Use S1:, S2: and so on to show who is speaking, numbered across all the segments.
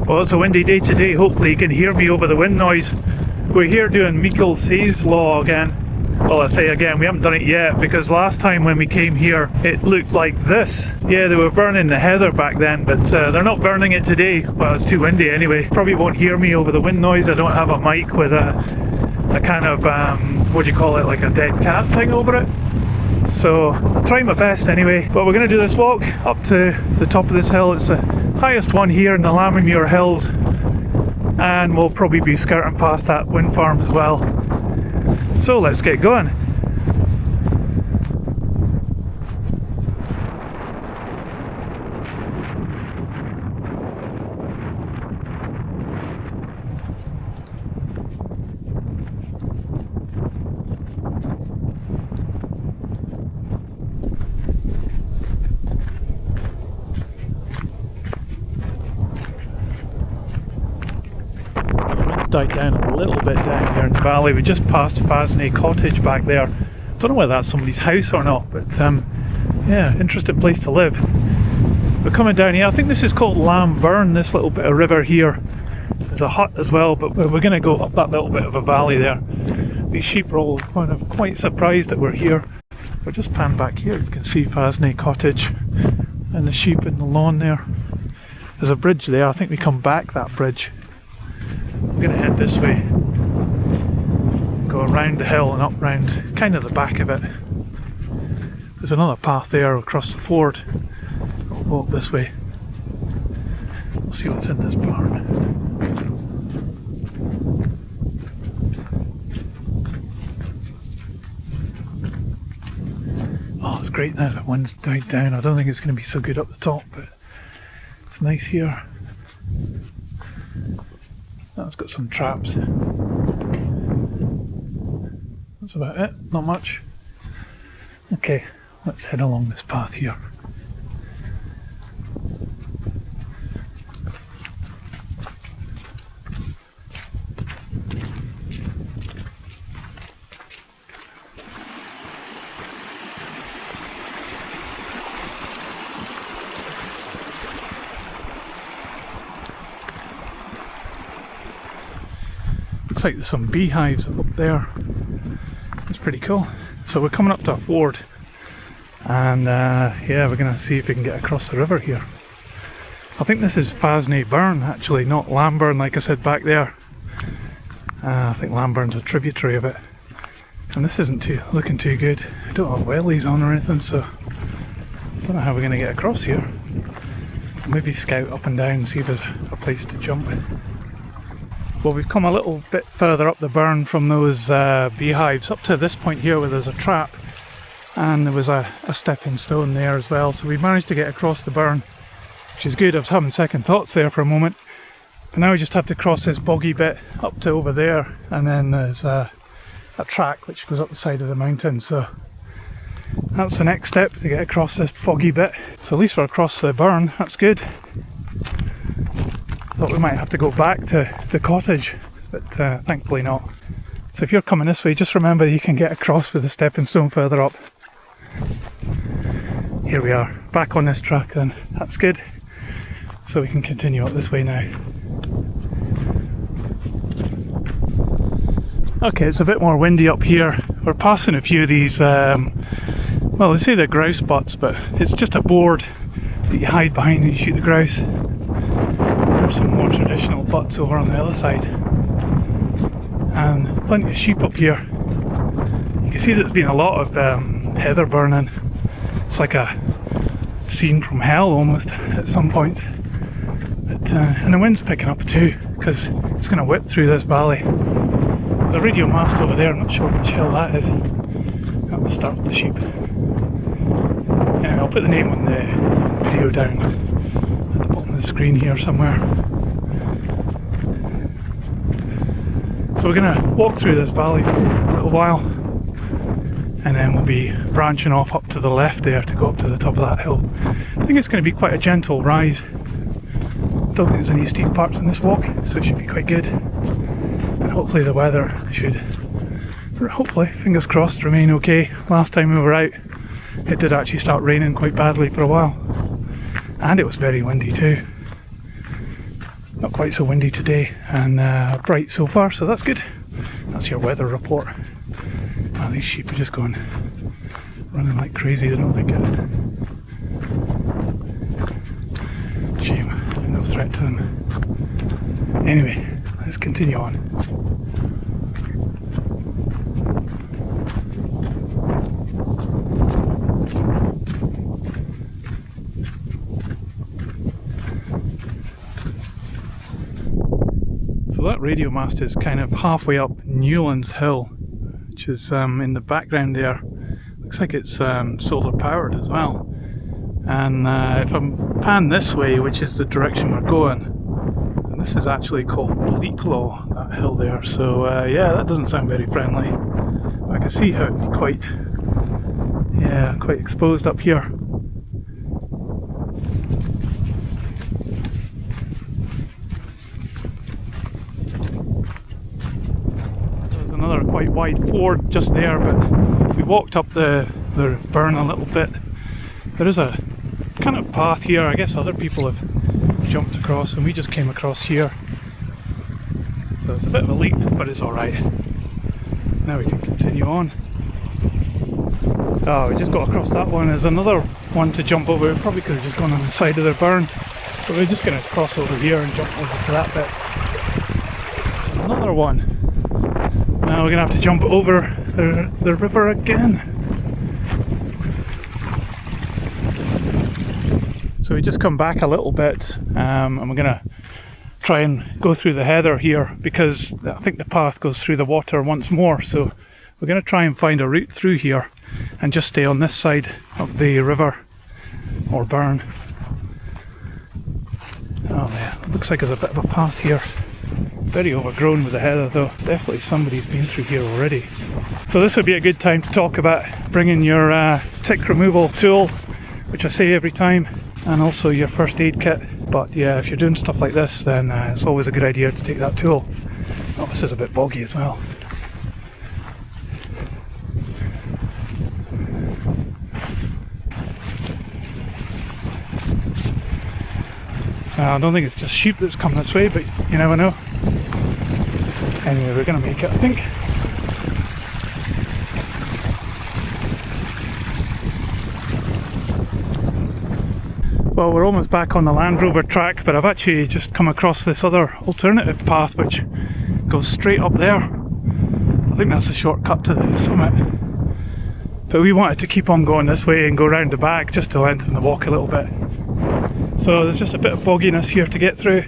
S1: Well, it's a windy day today. Hopefully you can hear me over the wind noise. We're here doing Meikle Says Law again. Well, I say again, we haven't done it yet because last time when we came here it looked like this. Yeah, they were burning the heather back then, but they're not burning it today. Well, it's too windy anyway. Probably won't hear me over the wind noise. I don't have a mic with a kind of, what do you call it, like a dead cat thing over it. So I'm trying my best anyway. But we're going to do this walk up to the top of this hill. It's the highest one here in the Lammermuir Hills, and we'll probably be skirting past that wind farm as well. So let's get going. Died down a little bit down here in the valley. We just passed Fasney Cottage back there. Don't know whether that's somebody's house or not, but yeah, interesting place to live. We're coming down here. I think this is called Lammermuir, this little bit of river here. There's a hut as well, but we're going to go up that little bit of a valley there. These sheep are all kind of quite surprised that we're here. We'll just pan back here. You can see Fasney Cottage and the sheep in the lawn there. There's a bridge there. I think we come back that bridge. We're going to head this way, go around the hill and up round kind of the back of it. There's another path there across the ford. We'll walk this way. We'll see what's in this barn. Oh, it's great now that wind's died down. I don't think it's going to be so good up the top, but it's nice here. It's got some traps. That's about it, not much. Okay, let's head along this path here. Looks like there's some beehives up there. It's pretty cool. So we're coming up to a ford, and yeah, we're going to see if we can get across the river here. I think this is Fasney Burn actually, not Lamburn like I said back there. I think Lamburn's a tributary of it. And this isn't looking too good. I don't have wellies on or anything, so I don't know how we're going to get across here. Maybe scout up and down and see if there's a place to jump. Well, we've come a little bit further up the burn from those beehives up to this point here where there's a trap, and there was a stepping stone there as well, so we managed to get across the burn, which is good. I was having second thoughts there for a moment, but now we just have to cross this boggy bit up to over there, and then there's a track which goes up the side of the mountain, so that's the next step, to get across this boggy bit. So at least we're across the burn, that's good. Thought we might have to go back to the cottage, but thankfully not. So if you're coming this way, just remember you can get across with a stepping stone further up. Here we are, back on this track then, that's good. So we can continue up this way now. Okay, it's a bit more windy up here. We're passing a few of these, well, they say they're grouse butts, but it's just a board that you hide behind and you shoot the grouse. Some more traditional butts over on the other side, and plenty of sheep up here. You can see there's been a lot of heather burning. It's like a scene from hell almost at some points. But, and the wind's picking up too, because it's going to whip through this valley. There's a radio mast over there, I'm not sure which hill that is. That will start with the sheep. Anyway, I'll put the name on the video down at the bottom of the screen here somewhere. So we're going to walk through this valley for a little while, and then we'll be branching off up to the left there to go up to the top of that hill. I think it's going to be quite a gentle rise. Don't think there's any steep parts in this walk, so it should be quite good. And hopefully the weather should, hopefully, fingers crossed, remain okay. Last time we were out, it did actually start raining quite badly for a while. And it was very windy too. not quite so windy today, and bright so far, so that's good. That's your weather report. Oh, these sheep are just going running like crazy, they don't like it. Shame, no threat to them. Anyway, let's continue on. So that radio mast is kind of halfway up Newlands Hill, which is in the background there. Looks like it's solar powered as well. And if I'm panned this way, which is the direction we're going, and this is actually called Meikle, that hill there. So yeah, that doesn't sound very friendly. I can see how it'd be quite exposed up here. Another quite wide ford just there, but we walked up the burn a little bit. There is a kind of path here. I guess other people have jumped across, and we just came across here. So it's a bit of a leap, but it's alright. Now we can continue on. Oh, we just got across that one. There's another one to jump over. We probably could have just gone on the side of the burn, but we're just going to cross over here and jump over to that bit. Another one. Now we're going to have to jump over the river again. So we just come back a little bit, and we're going to try and go through the heather here, because I think the path goes through the water once more. So we're going to try and find a route through here and just stay on this side of the river or burn. Oh yeah, it looks like there's a bit of a path here. Very overgrown with the heather though. Definitely somebody's been through here already. So this would be a good time to talk about bringing your tick removal tool, which I say every time, and also your first aid kit. But yeah, if you're doing stuff like this, then it's always a good idea to take that tool. Oh, this is a bit boggy as well. I don't think it's just sheep that's come this way, but you never know. Anyway, we're going to make it, I think. Well, we're almost back on the Land Rover track, but I've actually just come across this other alternative path which goes straight up there. I think that's a shortcut to the summit. But we wanted to keep on going this way and go round the back just to lengthen the walk a little bit. So there's just a bit of bogginess here to get through.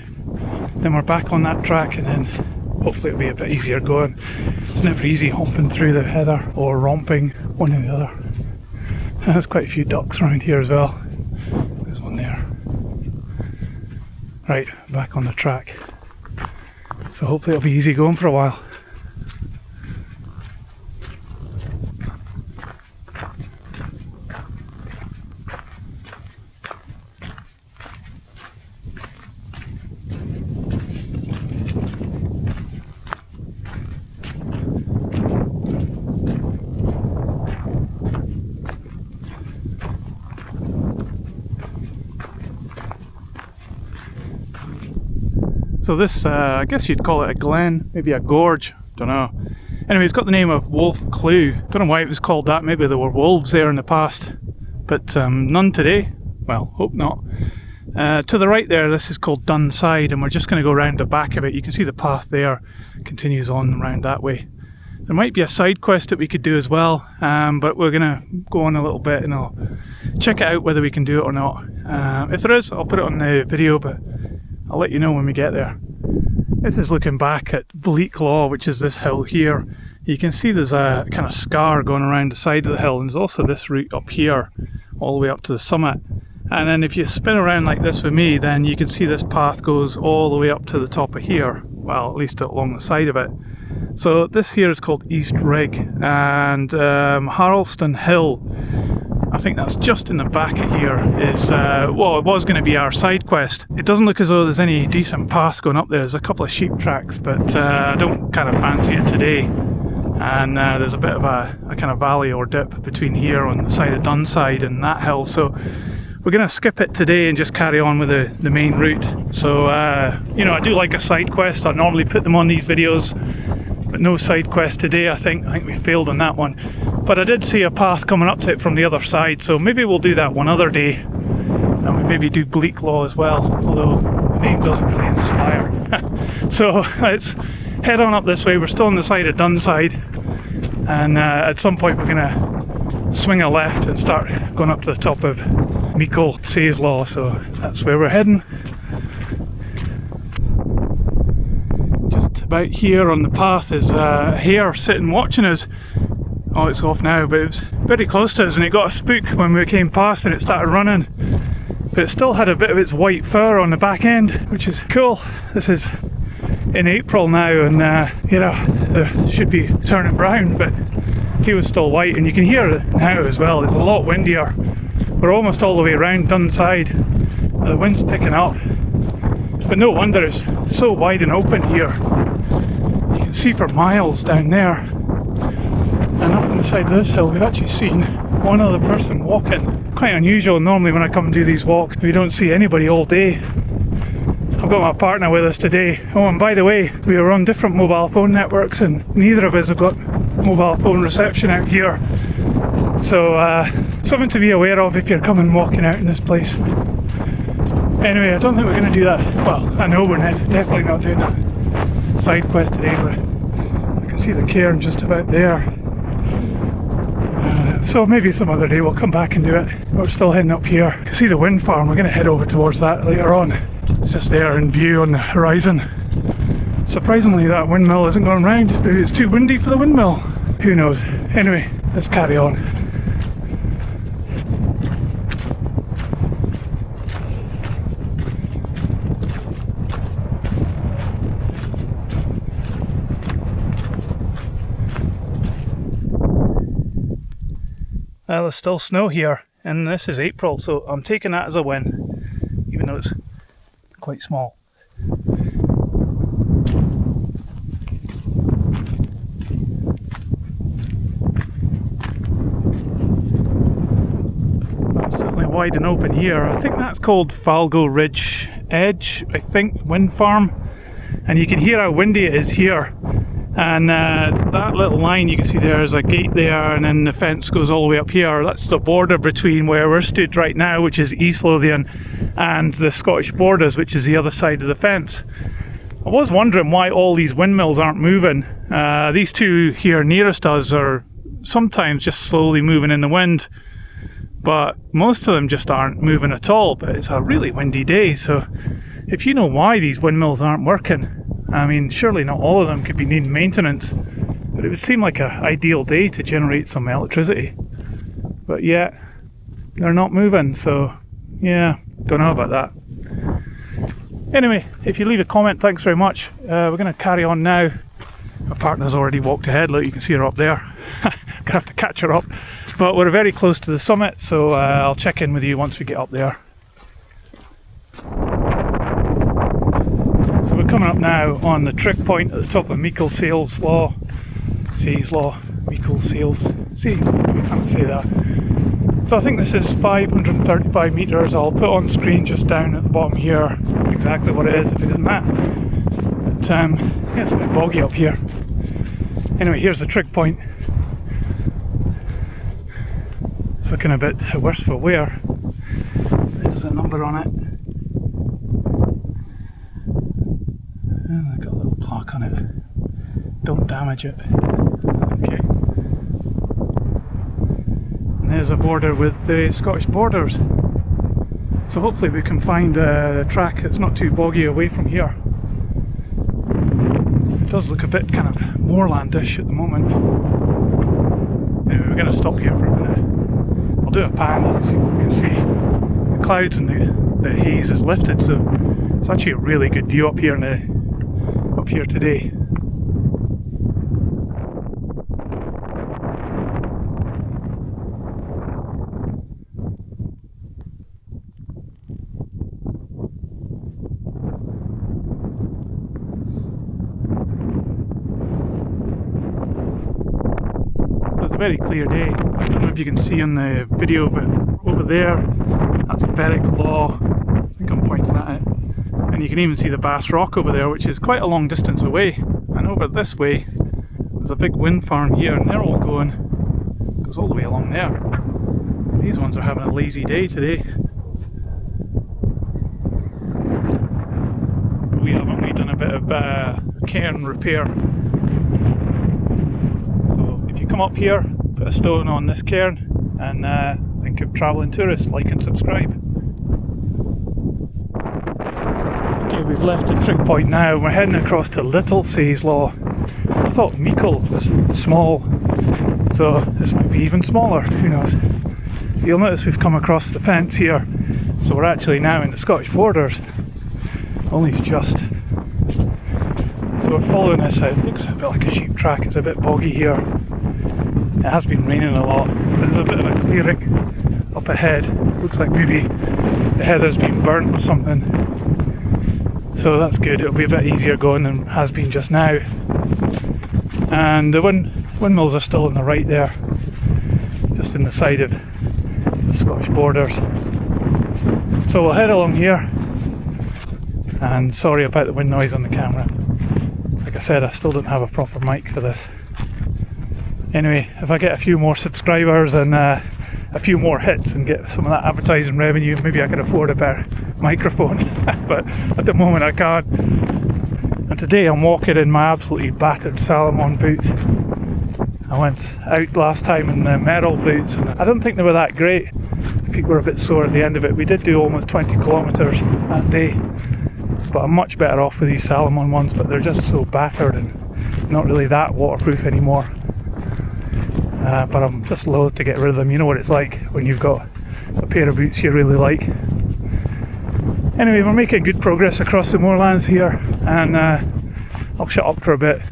S1: Then we're back on that track, and then hopefully it'll be a bit easier going. It's never easy hopping through the heather or romping, one or the other. There's quite a few ducks around here as well. There's one there. Right, back on the track. So hopefully it'll be easy going for a while. So this, I guess you'd call it a glen, maybe a gorge, don't know. Anyway, it's got the name of Wolf Cleugh. Don't know why it was called that, maybe there were wolves there in the past, but none today. Well, hope not. To the right there, this is called Dunside, and we're just going to go round the back of it. You can see the path there continues on around that way. There might be a side quest that we could do as well, but we're going to go on a little bit and I'll check it out whether we can do it or not. If there is, I'll put it on the video, but I'll let you know when we get there. This is looking back at Meikle, which is this hill here. You can see there's a kind of scar going around the side of the hill, and there's also this route up here, all the way up to the summit. And then if you spin around like this with me, then you can see this path goes all the way up to the top of here. Well, at least along the side of it. So this here is called East Rig, and Harleston Hill, I think that's just in the back of here, is, well, it was going to be our side quest. It doesn't look as though there's any decent paths going up there. There's a couple of sheep tracks, but I don't kind of fancy it today. And there's a bit of a kind of valley or dip between here on the side of Dunside and that hill, so we're going to skip it today and just carry on with the main route. So, you know, I do like a side quest. I normally put them on these videos, but no side quest today. I think we failed on that one. But I did see a path coming up to it from the other side, so maybe we'll do that one other day. And we maybe do Bleak Law as well, although the name doesn't really inspire. So let's head on up this way. We're still on the side of Dunside, and at some point we're going to swing a left and start going up to the top of Meikle Says Law, so that's where we're heading. Just about here on the path is a hare sitting watching us. Oh, it's off now, but it was very close to us and it got a spook when we came past and it started running. But it still had a bit of its white fur on the back end, which is cool. This is in April now, and you know, it should be turning brown, but he was still white, and you can hear it now as well. It's a lot windier. We're almost all the way around Dunside. The wind's picking up, but no wonder it's so wide and open here. You can see for miles down there, and up on the side of this hill we've actually seen one other person walking. Quite unusual. Normally when I come and do these walks we don't see anybody all day. I've got my partner with us today. Oh, and by the way, we are on different mobile phone networks and neither of us have got mobile phone reception out here. So something to be aware of if you're coming walking out in this place. Anyway, I don't think we're going to do that. Well, I know we're definitely not doing that side quest today, but I can see the cairn just about there. So maybe some other day we'll come back and do it. We're still heading up here. You can see the wind farm. We're going to head over towards that later on. It's just there in view on the horizon. Surprisingly, that windmill isn't going round. Maybe it's too windy for the windmill. Who knows? Anyway, let's carry on. Well, there's still snow here, and this is April, so I'm taking that as a win, even though it's quite small. That's certainly wide and open here. I think that's called Falgo Ridge Edge, I think, wind farm, and you can hear how windy it is here. And that little line you can see there is a gate there, and then the fence goes all the way up here. That's the border between where we're stood right now, which is East Lothian, and the Scottish borders, which is the other side of the fence. I was wondering why all these windmills aren't moving. These two here nearest us are sometimes just slowly moving in the wind, but most of them just aren't moving at all. But it's a really windy day, so if you know why these windmills aren't working, I mean, surely not all of them could be needing maintenance, but it would seem like an ideal day to generate some electricity. But yeah, they're not moving, so yeah, don't know about that. Anyway, if you leave a comment, thanks very much. We're going to carry on now. My partner's already walked ahead, look, you can see her up there. Gonna have to catch her up. But we're very close to the summit, so I'll check in with you once we get up there. So we're coming up now on the trick point at the top of Meikle Says Law. Meikle Says, I can't say that. So I think this is 535 metres. I'll put on screen just down at the bottom here exactly what it is if it isn't that. But yeah, it's a bit boggy up here. Anyway, here's the trick point. It's looking a bit worse for wear. There's a number on it. And I've got a little plaque on it. Don't damage it. Okay. And there's a border with the Scottish borders. So hopefully we can find a track that's not too boggy away from here. It does look a bit kind of moorlandish at the moment. Anyway, we're going to stop here for a minute. I'll do a pan so you can see the clouds and the haze is lifted, so it's actually a really good view up here today. So it's a very clear day. I don't know if you can see on the video, but over there That's Berwick Law. I think I'm pointing at it. And you can even see the Bass Rock over there, which is quite a long distance away. And over this way, there's a big wind farm here, and they're all goes all the way along there. These ones are having a lazy day today. We done a bit of cairn repair. So if you come up here, put a stone on this cairn, and think of travelling tourists, like and subscribe. Okay, we've left the trick point now. We're heading across to Meikle Says Law. I thought Meikle was small, so this might be even smaller, who knows. You'll notice we've come across the fence here, so we're actually now in the Scottish borders. Only just. So we're following this out. It looks a bit like a sheep track. It's a bit boggy here. It has been raining a lot. There's a bit of a clearing up ahead. Looks like maybe the heather's been burnt or something. So that's good. It'll be a bit easier going than it has been just now. And the windmills are still on the right there, just in the side of the Scottish borders. So we'll head along here. And sorry about the wind noise on the camera. Like I said, I still don't have a proper mic for this. Anyway, if I get a few more subscribers and a few more hits and get some of that advertising revenue, maybe I can afford a better microphone. But at the moment I can't. And today I'm walking in my absolutely battered Salomon boots. I went out last time in the Merrill boots, and I don't think they were that great. Feet were a bit sore at the end of it. We did do almost 20 kilometres that day. But I'm much better off with these Salomon ones, but they're just so battered and not really that waterproof anymore. But I'm just loath to get rid of them. You know what it's like when you've got a pair of boots you really like. Anyway, we're making good progress across the moorlands here, and I'll shut up for a bit.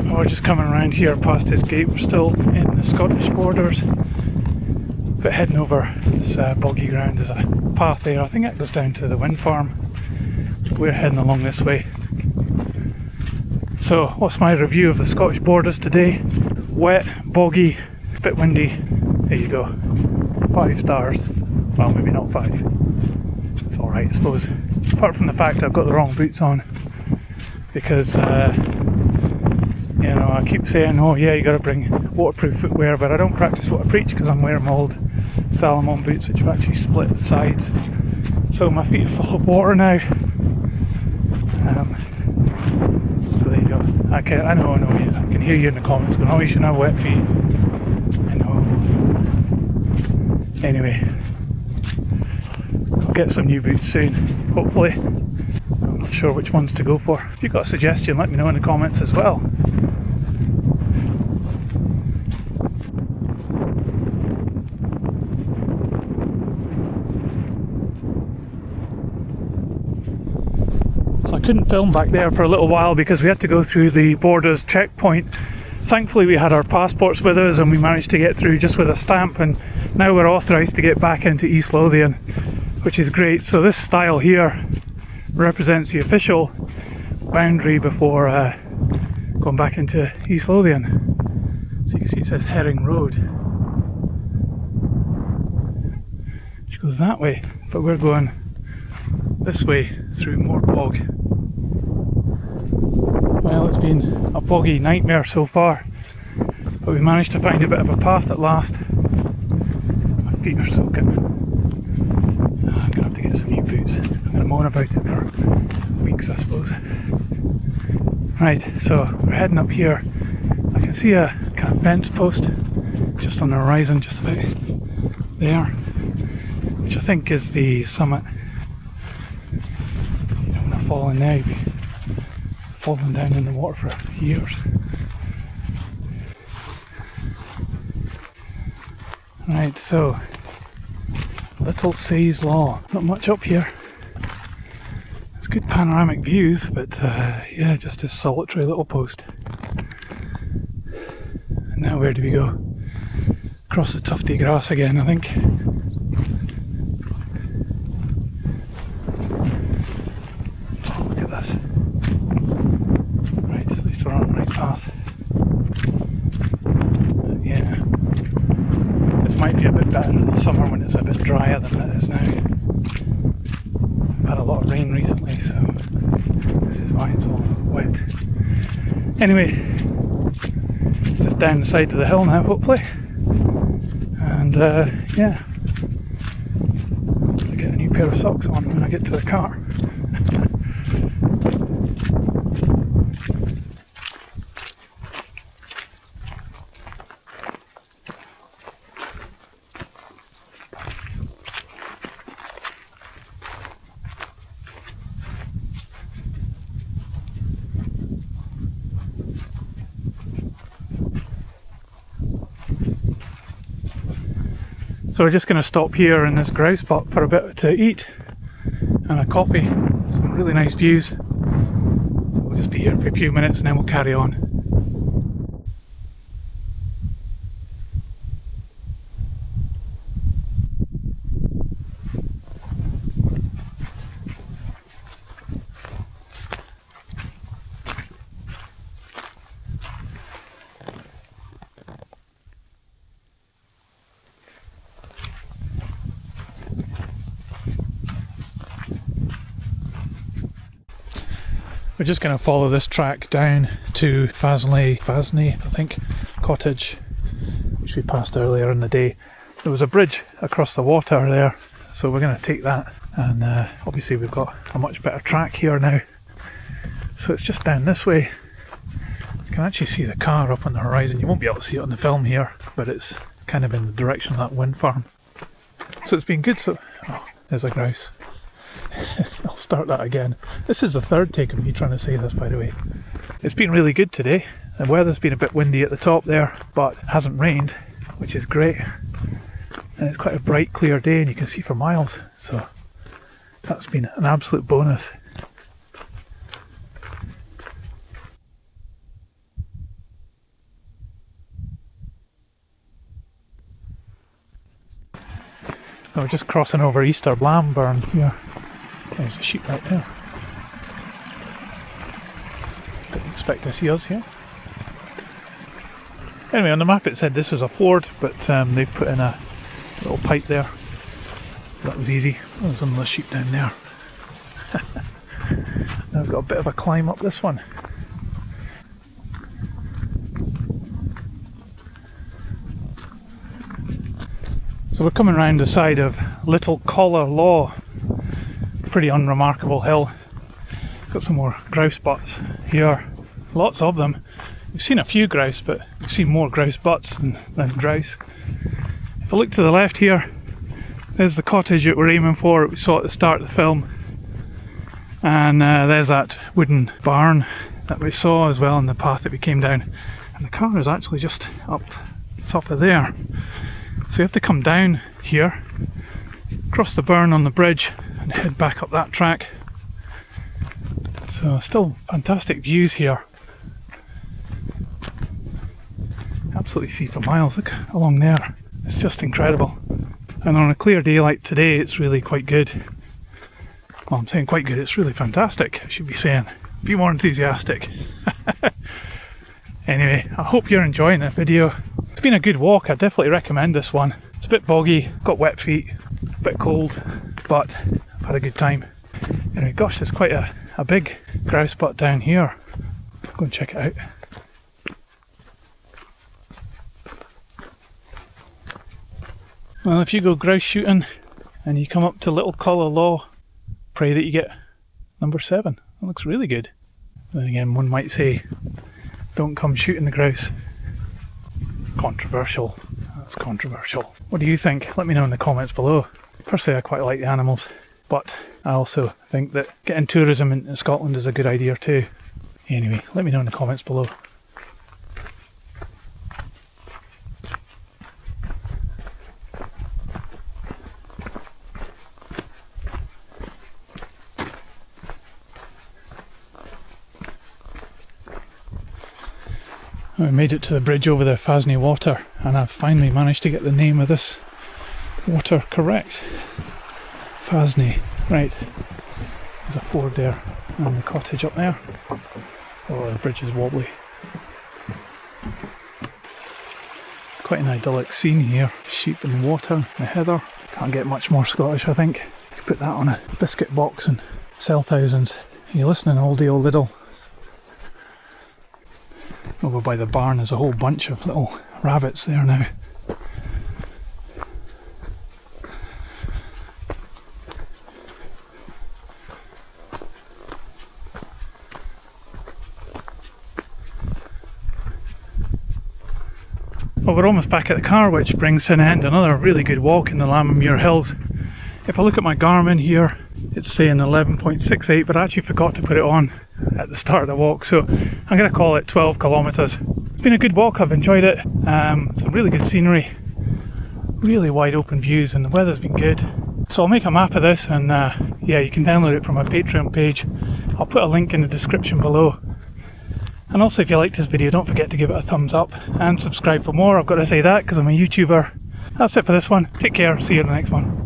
S1: We're just coming around here past this gate. We're still in the Scottish borders, but heading over this boggy ground. There's a path there. I think it goes down to the wind farm. We're heading along this way. So what's my review of the Scottish borders today? Wet, boggy, a bit windy. There you go. 5 stars. Well, maybe not 5. It's alright, I suppose. Apart from the fact I've got the wrong boots on, because you know, I keep saying, oh yeah, you got to bring waterproof footwear, but I don't practice what I preach because I'm wearing my old Salomon boots, which have actually split the sides. So my feet are full of water now. So there you go. I know, I can hear you in the comments going, oh, you shouldn't have wet feet. I know. Anyway, I'll get some new boots soon, hopefully. I'm not sure which ones to go for. If you've got a suggestion, let me know in the comments as well. I couldn't film back there for a little while because we had to go through the borders checkpoint. Thankfully we had our passports with us and we managed to get through just with a stamp, and now we're authorised to get back into East Lothian, which is great. So this stile here represents the official boundary before going back into East Lothian. So you can see it says Herring Road, which goes that way, but we're going this way through more bog. Well, it's been a boggy nightmare so far, but we managed to find a bit of a path at last. My feet are soaking. I'm gonna have to get some new boots. I'm gonna moan about it for weeks, I suppose. Right, so we're heading up here. I can see a kind of fence post just on the horizon, just about there, which I think is the summit. You don't want to fall in there, you'd be falling down in the water for years. Right, so Meikle Says Law. Not much up here. It's good panoramic views, but yeah, just this solitary little post. And now where do we go? Across the tufty grass again, I think. us. Right, at least we're on the right path. But yeah, this might be a bit better in the summer when it's a bit drier than it is now. We've had a lot of rain recently, so this is why it's all wet. Anyway, it's just down the side of the hill now, hopefully. And yeah, I'll get a new pair of socks on when I get to the car. So we're just going to stop here in this grouse spot for a bit to eat and a coffee. Some really nice views. So we'll just be here for a few minutes and then we'll carry on. We're just going to follow this track down to Fasney, I think, cottage, which we passed earlier in the day. There was a bridge across the water there, so we're going to take that, and obviously we've got a much better track here now. So it's just down this way. You can actually see the car up on the horizon. You won't be able to see it on the film here, but it's kind of in the direction of that wind farm. So it's been good. So, oh, there's a grouse. I'll start that again. This is the third take of me trying to say this, by the way. It's been really good today. The weather's been a bit windy at the top there, but it hasn't rained, which is great. And it's quite a bright, clear day, and you can see for miles. So that's been an absolute bonus. So we're just crossing over East Lothian here. There's the sheep right there. Didn't expect to see us here. Anyway, on the map it said this was a ford, but they've put in a little pipe there. So that was easy. There's some of the sheep down there. Now I've got a bit of a climb up this one. So we're coming round the side of Little Collar Law. Pretty unremarkable hill. Got some more grouse butts here. Lots of them. We've seen a few grouse, but we've seen more grouse butts than grouse. If I look to the left here, there's the cottage that we're aiming for, that we saw at the start of the film. And there's that wooden barn that we saw as well in the path that we came down. And the car is actually just up top of there. So you have to come down here, cross the burn on the bridge, and head back up that track. So still fantastic views here. Absolutely see for miles. Look along there. It's just incredible. And on a clear day like today, it's really quite good. Well, I'm saying quite good, it's really fantastic, I should be saying. Be more enthusiastic. Anyway, I hope you're enjoying that video. It's been a good walk, I definitely recommend this one. It's a bit boggy, got wet feet, a bit cold, but I've had a good time. Anyway, gosh, there's quite a big grouse butt down here. Go and check it out. Well, if you go grouse shooting and you come up to Little Collar Law, pray that you get number 7. That looks really good. Then again, one might say, don't come shooting the grouse. Controversial. That's controversial. What do you think? Let me know in the comments below. Personally, I quite like the animals, but I also think that getting tourism in Scotland is a good idea too. Anyway, let me know in the comments below. I made it to the bridge over the Fasney water, and I've finally managed to get the name of this water correct. Fasney. Right. There's a ford there and the cottage up there. Oh, the bridge is wobbly. It's quite an idyllic scene here. Sheep in the water, the heather. Can't get much more Scottish, I think. You could put that on a biscuit box and sell thousands. You're listening all day, old Liddle. Over by the barn there's a whole bunch of little rabbits there now. Well, we're almost back at the car, which brings to an end another really good walk in the Lammermuir Hills. If I look at my Garmin here, it's saying 11.68, but I actually forgot to put it on at the start of the walk, so I'm going to call it 12 kilometres. It's been a good walk, I've enjoyed it. Some really good scenery, really wide open views, and the weather's been good. So I'll make a map of this, and yeah, you can download it from my Patreon page. I'll put a link in the description below. And also, if you liked this video, don't forget to give it a thumbs up and subscribe for more. I've got to say that because I'm a YouTuber. That's it for this one. Take care, see you in the next one.